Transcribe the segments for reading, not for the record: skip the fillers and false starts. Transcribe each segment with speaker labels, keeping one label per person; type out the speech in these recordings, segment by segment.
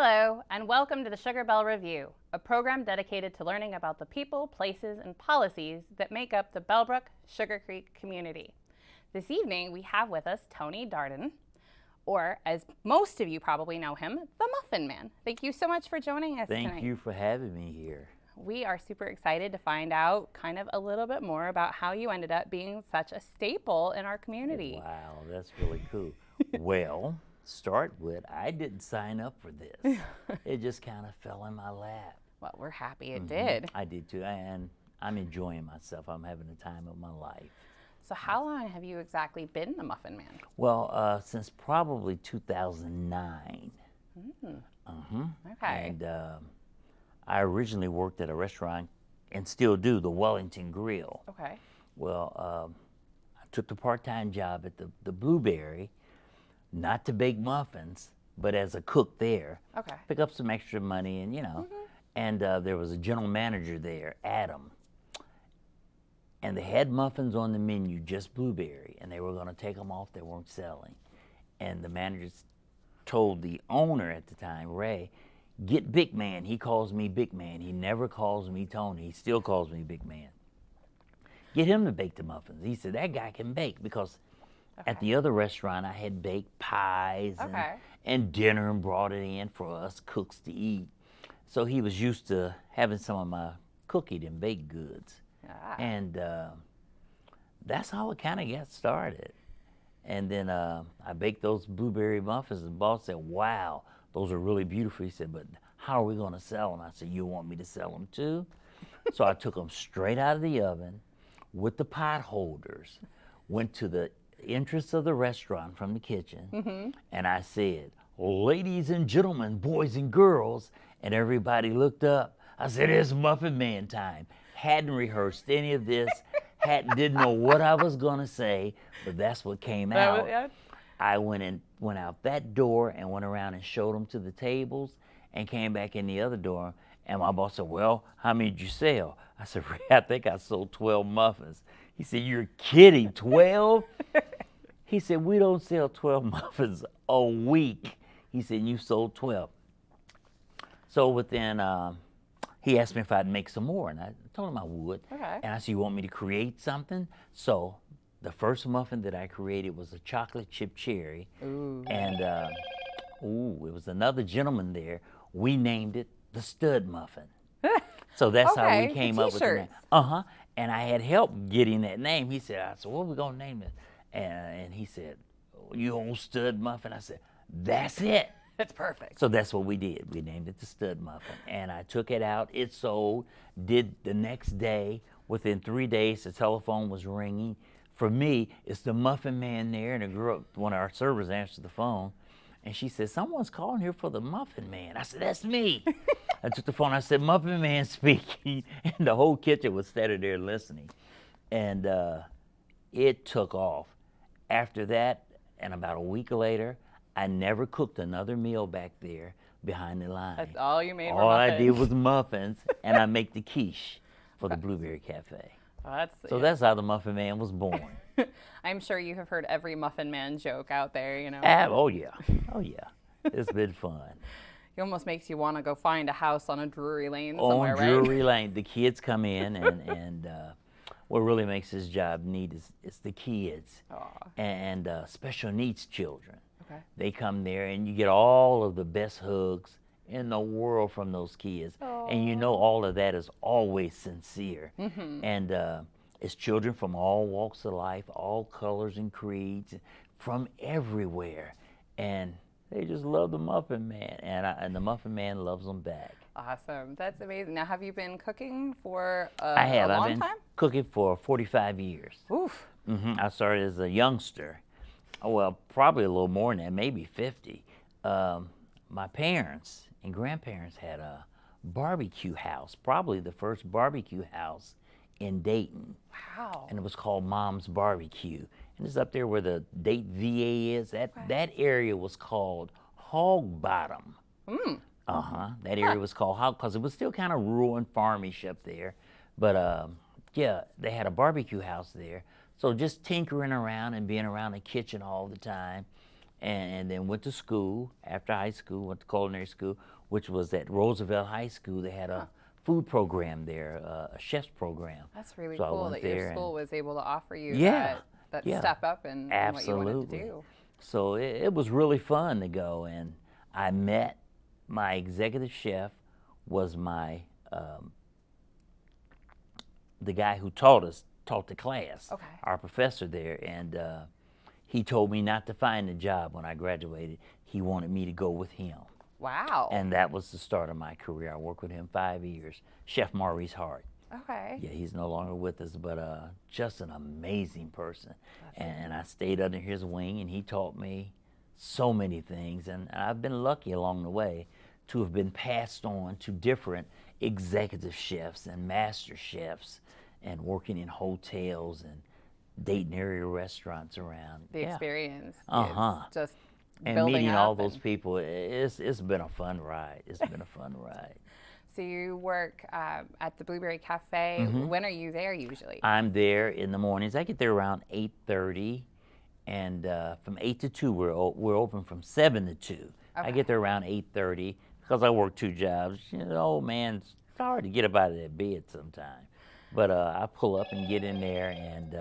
Speaker 1: Hello, and welcome to the Sugar Bell Review, a program dedicated to learning about the people, places, and policies that make up the Bellbrook Sugar Creek community. This evening, we have with us Tony Darden, or as most of you probably know him, the Muffin Man. Thank you so much for joining us tonight.
Speaker 2: Thank you for having me here.
Speaker 1: We are super excited to find out kind of a little bit more about how you ended up being such a staple in our community.
Speaker 2: Wow, that's really cool. Well, start with, I didn't sign up for this. It just kind of fell in my lap.
Speaker 1: Well, we're happy it did.
Speaker 2: I did too, and I'm enjoying myself. I'm having the time of my life.
Speaker 1: So how long have you exactly been the Muffin Man?
Speaker 2: Well, since probably 2009.
Speaker 1: Okay.
Speaker 2: And I originally worked at a restaurant and still do, the Wellington Grill.
Speaker 1: Okay.
Speaker 2: Well, I took the part-time job at the Blueberry, not to bake muffins, but as a cook there.
Speaker 1: Okay.
Speaker 2: Pick up some extra money and, and there was a general manager there, Adam. And they had muffins on the menu, just Blueberry, and they were gonna take them off, they weren't selling. And the manager told the owner at the time, Ray, get Big Man. He calls me Big Man. He never calls me Tony. He still calls me Big Man. Get him to bake the muffins. He said, that guy can bake, because at the other restaurant, I had baked pies and dinner and brought it in for us cooks to eat. So he was used to having some of my cookied and baked goods. And that's how it kind of got started. And then I baked those Blueberry muffins, and the boss said, wow, those are really beautiful. He said, but how are we going to sell them? I said, you want me to sell them too? So I took them straight out of the oven with the pot holders, went to the entrance of the restaurant from the kitchen, and I said, ladies and gentlemen, boys and girls, and everybody looked up. I said, it's Muffin Man time. Hadn't rehearsed any of this, didn't know what I was gonna say, but that's what came out. I went out that door and went around and showed them to the tables and came back in the other door, and my boss said, well, how many did you sell? I said, Ray, I think I sold 12 muffins. He said, you're kidding, 12? He said, we don't sell 12 muffins a week. He said, you sold 12. So within, he asked me if I'd make some more, and I told him I would.
Speaker 1: Okay.
Speaker 2: And I said, you want me to create something? So the first muffin that I created was a chocolate chip cherry.
Speaker 1: Ooh.
Speaker 2: And, it was another gentleman there. We named it the Stud Muffin. So that's how we came up with the name. And I had help getting that name. He said, I said, what are we going to name it? And he said, you old Stud Muffin? I said, that's it.
Speaker 1: That's perfect.
Speaker 2: So that's what we did. We named it the Stud Muffin. And I took it out. It sold. Did the next day. Within 3 days, the telephone was ringing. For me, it's the Muffin Man there. And a girl, one of our servers answered the phone. And she said, someone's calling here for the Muffin Man. I said, that's me. I took the phone. I said, Muffin Man speaking. And the whole kitchen was standing there listening. And it took off. After that, and about a week later, I never cooked another meal back there behind the line.
Speaker 1: That's all you made were
Speaker 2: All
Speaker 1: muffins.
Speaker 2: I did was muffins, and I make the quiche for the Blueberry Cafe. That's how the Muffin Man was born.
Speaker 1: I'm sure you have heard every Muffin Man joke out there, you know.
Speaker 2: Oh yeah. It's been fun.
Speaker 1: It almost makes you want to go find a house on a Drury Lane
Speaker 2: somewhere,
Speaker 1: right?
Speaker 2: On Drury Lane, the kids come in, and what really makes this job neat is the kids and special needs children.
Speaker 1: Okay.
Speaker 2: They come there, and you get all of the best hugs in the world from those kids. And you know all of that is always sincere. And it's children from all walks of life, all colors and creeds, from everywhere. And they just love the Muffin Man, and the Muffin Man loves them back.
Speaker 1: Awesome. That's amazing. Now, have you been cooking for a
Speaker 2: I've
Speaker 1: long
Speaker 2: been
Speaker 1: time?
Speaker 2: Cooking for 45 years.
Speaker 1: Oof.
Speaker 2: I started as a youngster. Well, probably a little more than that, maybe 50. My parents and grandparents had a barbecue house, probably the first barbecue house in Dayton.
Speaker 1: Wow.
Speaker 2: And it was called Mom's Barbecue. And it's up there where the Dayton VA is. That area was called Hog Bottom. That area was called Hog, because it was still kind of rural and farmish up there. But yeah, they had a barbecue house there. So just tinkering around and being around the kitchen all the time. and then went to school. After high school, went to culinary school, which was at Roosevelt High School. They had a food program there, a chef's program.
Speaker 1: That's really
Speaker 2: So I
Speaker 1: cool
Speaker 2: went
Speaker 1: that
Speaker 2: there
Speaker 1: your
Speaker 2: and-
Speaker 1: school was able to offer you
Speaker 2: Yeah,
Speaker 1: that
Speaker 2: yeah.
Speaker 1: step up in what you wanted to
Speaker 2: Absolutely.
Speaker 1: do.
Speaker 2: So it was really fun to go, and I met my executive chef was my the guy who taught the class,
Speaker 1: Okay.
Speaker 2: our professor there, and he told me not to find a job when I graduated. He wanted me to go with him,
Speaker 1: Wow.
Speaker 2: and that was the start of my career. I worked with him 5 years, Chef Maurice Hart.
Speaker 1: Okay.
Speaker 2: Yeah, he's no longer with us, but just an amazing person. And I stayed under his wing, and he taught me so many things. And I've been lucky along the way to have been passed on to different executive chefs and master chefs, and working in hotels and Dayton area restaurants around.
Speaker 1: The experience
Speaker 2: Uh-huh.
Speaker 1: is just
Speaker 2: And
Speaker 1: building
Speaker 2: meeting
Speaker 1: up
Speaker 2: all those
Speaker 1: and-
Speaker 2: people, it's been a fun ride. It's been a fun ride.
Speaker 1: So you work at the Blueberry Cafe.
Speaker 2: Mm-hmm.
Speaker 1: When are you there usually?
Speaker 2: I'm there in the mornings. I get there around 8:30, and from 8 to 2, we're open from 7 to 2. I
Speaker 1: Okay.
Speaker 2: get there around 8:30 because I work 2 jobs. You know, man, it's hard to get up out of that bed sometimes. But I pull up and get in there and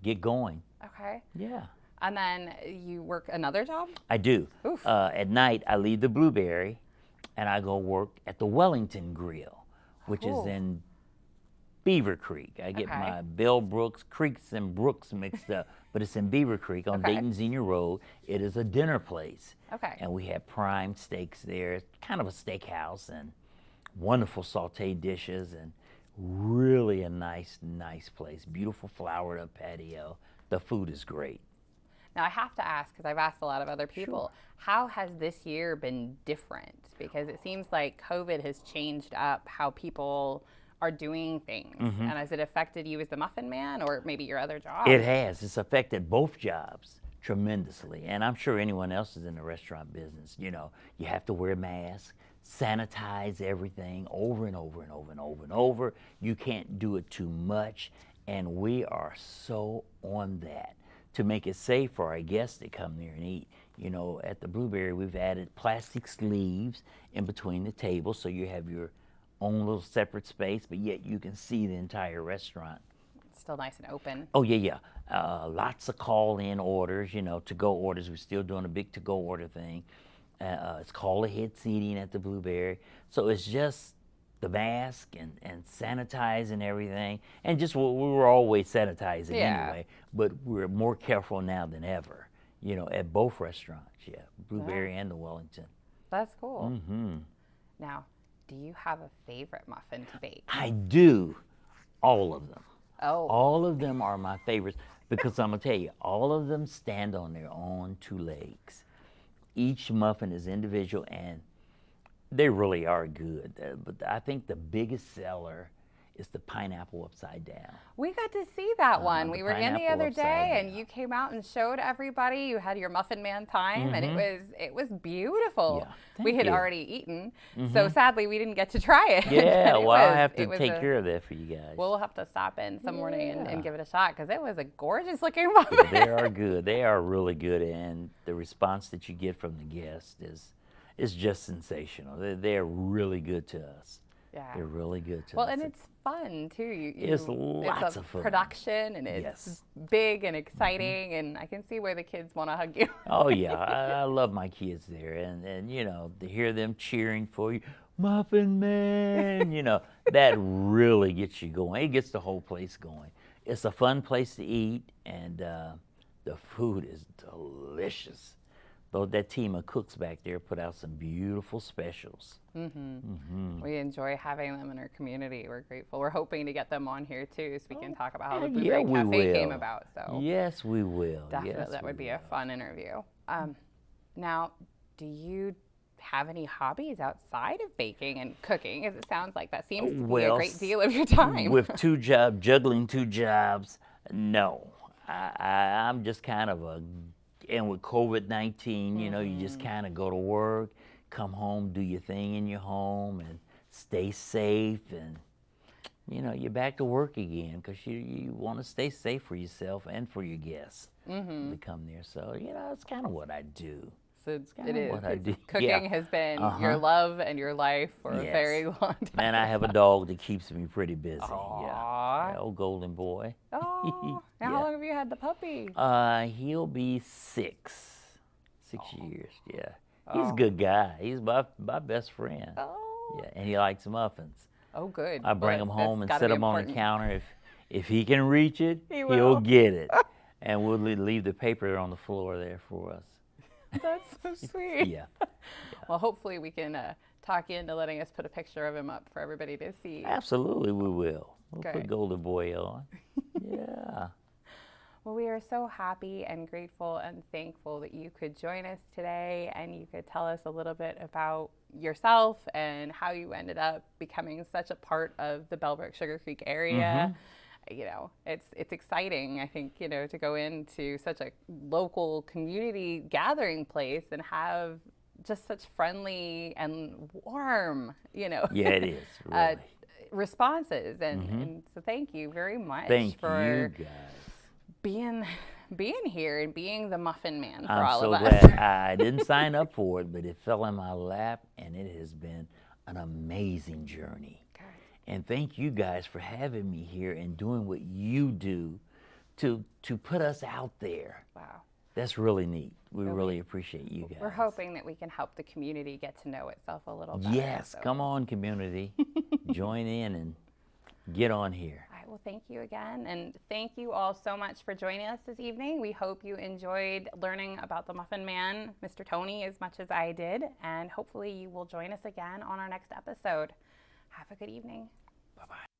Speaker 2: get going.
Speaker 1: Okay.
Speaker 2: Yeah,
Speaker 1: And then you work another job?
Speaker 2: I do.
Speaker 1: Oof.
Speaker 2: At night, I leave the Blueberry, and I go work at the Wellington Grill, which
Speaker 1: Cool.
Speaker 2: is in Beaver Creek. I get
Speaker 1: Okay.
Speaker 2: my Bell Brooks, Creeks and Brooks mixed up, but it's in Beaver Creek on
Speaker 1: Okay.
Speaker 2: Dayton Xenia Road. It is a dinner place.
Speaker 1: Okay.
Speaker 2: And we have prime steaks there. It's kind of a steakhouse, and wonderful sauteed dishes, and really a nice place. Beautiful flowered up patio. The food is great.
Speaker 1: Now I have to ask, because I've asked a lot of other people, how has this year been different? Because it seems like COVID has changed up how people are doing things. And has it affected you as the Muffin Man, or maybe your other job?
Speaker 2: It has. It's affected both jobs tremendously. And I'm sure anyone else is in the restaurant business. You know, you have to wear masks, sanitize everything over and over and over and over and over. You can't do it too much. And we are so on that to make it safe for our guests that come there and eat. You know, at the Blueberry, we've added plastic sleeves in between the tables so you have your own little separate space, but yet you can see the entire restaurant.
Speaker 1: It's still nice and open.
Speaker 2: Oh, yeah. Lots of call-in orders, you know, to-go orders. We're still doing a big to-go order thing. It's call-ahead seating at the Blueberry. So it's just the mask and sanitizing everything. And just, we were always sanitizing anyway, but we're more careful now than ever, you know, at both restaurants, Blueberry and the Wellington.
Speaker 1: That's cool.
Speaker 2: Mm-hmm.
Speaker 1: Now, do you have a favorite muffin to bake?
Speaker 2: I do. All of them.
Speaker 1: Oh,
Speaker 2: All of them are my favorites because I'm going to tell you, all of them stand on their own 2 legs. Each muffin is individual, and they really are good. But I think the biggest seller is the pineapple upside down.
Speaker 1: we got to see that one.
Speaker 2: the
Speaker 1: We were in the
Speaker 2: pineapple
Speaker 1: other
Speaker 2: upside
Speaker 1: day, and
Speaker 2: down.
Speaker 1: you came out and showed everybody. You had your Muffin Man time, and it was beautiful.
Speaker 2: Yeah,
Speaker 1: We
Speaker 2: thank
Speaker 1: had
Speaker 2: you.
Speaker 1: already eaten, so sadly we didn't get to try it.
Speaker 2: Yeah,
Speaker 1: But it
Speaker 2: well, I'll
Speaker 1: was-
Speaker 2: have
Speaker 1: it
Speaker 2: to
Speaker 1: was
Speaker 2: take
Speaker 1: a-
Speaker 2: care of that for you guys.
Speaker 1: We'll have to stop in some morning
Speaker 2: Yeah.
Speaker 1: and give it a shot, because it was a gorgeous looking muffin.
Speaker 2: They are good. They are really good, and the response that you get from the guests is just sensational. They're really good to us.
Speaker 1: Yeah.
Speaker 2: They're really good to
Speaker 1: Well,
Speaker 2: us.
Speaker 1: and it's fun too.
Speaker 2: It's lots
Speaker 1: a
Speaker 2: of fun.
Speaker 1: production, and it's
Speaker 2: Yes.
Speaker 1: big and exciting, and I can see where the kids want to hug you.
Speaker 2: Oh yeah, I love my kids there, and you know, to hear them cheering for you, Muffin Man, you know, that really gets you going. It gets the whole place going. It's a fun place to eat, and the food is delicious. Though that team of cooks back there put out some beautiful specials.
Speaker 1: We enjoy having them in our community. We're grateful. We're hoping to get them on here too, so we can talk about how the
Speaker 2: yeah,
Speaker 1: Blueberry
Speaker 2: we
Speaker 1: Cafe came
Speaker 2: will.
Speaker 1: about. So
Speaker 2: Yes, we will.
Speaker 1: definitely,
Speaker 2: Yes,
Speaker 1: that
Speaker 2: we
Speaker 1: would be
Speaker 2: will.
Speaker 1: a fun interview. Now, do you have any hobbies outside of baking and cooking? As it sounds like that seems to be a
Speaker 2: Well,
Speaker 1: great deal of your time.
Speaker 2: With juggling 2 jobs, no. I'm just kind of and with COVID-19, you know, you just kind of go to work, come home, do your thing in your home, and stay safe. And you're back to work again because you want to stay safe for yourself and for your guests to come there. So, it's kind of what I do.
Speaker 1: So
Speaker 2: kinda
Speaker 1: it is.
Speaker 2: what I do.
Speaker 1: Cooking
Speaker 2: Yeah.
Speaker 1: has been
Speaker 2: Uh-huh.
Speaker 1: your love and your life for a
Speaker 2: Yes.
Speaker 1: very long time.
Speaker 2: And I have a dog that keeps me pretty busy.
Speaker 1: Aw.
Speaker 2: Yeah, old golden boy.
Speaker 1: Oh, now how
Speaker 2: Yeah.
Speaker 1: long have you had the puppy?
Speaker 2: He'll be 6 years. Yeah, he's a
Speaker 1: Oh.
Speaker 2: good guy. He's my best friend.
Speaker 1: Oh.
Speaker 2: Yeah, and he likes muffins.
Speaker 1: Oh, good.
Speaker 2: I bring
Speaker 1: Well,
Speaker 2: him home and
Speaker 1: that's
Speaker 2: set
Speaker 1: gotta be
Speaker 2: him on the
Speaker 1: important.
Speaker 2: counter. If he can reach it,
Speaker 1: He
Speaker 2: he'll
Speaker 1: will.
Speaker 2: get it. And we'll leave the paper on the floor there for us.
Speaker 1: That's so sweet.
Speaker 2: Yeah.
Speaker 1: Well, hopefully we can talk you into letting us put a picture of him up for everybody to see.
Speaker 2: Absolutely, we will. We'll
Speaker 1: Great.
Speaker 2: put Golden Boy on. Yeah.
Speaker 1: Well, we are so happy and grateful and thankful that you could join us today and you could tell us a little bit about yourself and how you ended up becoming such a part of the Bellbrook Sugar Creek area. It's exciting, I think, to go into such a local community gathering place and have just such friendly and warm,
Speaker 2: Yeah, it is, really.
Speaker 1: responses. And so thank you very much
Speaker 2: Thank
Speaker 1: for
Speaker 2: you guys.
Speaker 1: being here and being the muffin man for
Speaker 2: I'm
Speaker 1: all
Speaker 2: so
Speaker 1: of us.
Speaker 2: glad. I didn't sign up for it, but it fell in my lap, and it has been an amazing journey. And thank you guys for having me here and doing what you do to put us out there.
Speaker 1: Wow.
Speaker 2: That's really neat. We really appreciate you guys.
Speaker 1: We're hoping that we can help the community get to know itself a little better.
Speaker 2: Yes,
Speaker 1: so.
Speaker 2: come on, community. Join in and get on here.
Speaker 1: All right, well, thank you again. And thank you all so much for joining us this evening. We hope you enjoyed learning about the Muffin Man, Mr. Tony, as much as I did. And hopefully you will join us again on our next episode. Have a good evening.
Speaker 2: Bye-bye.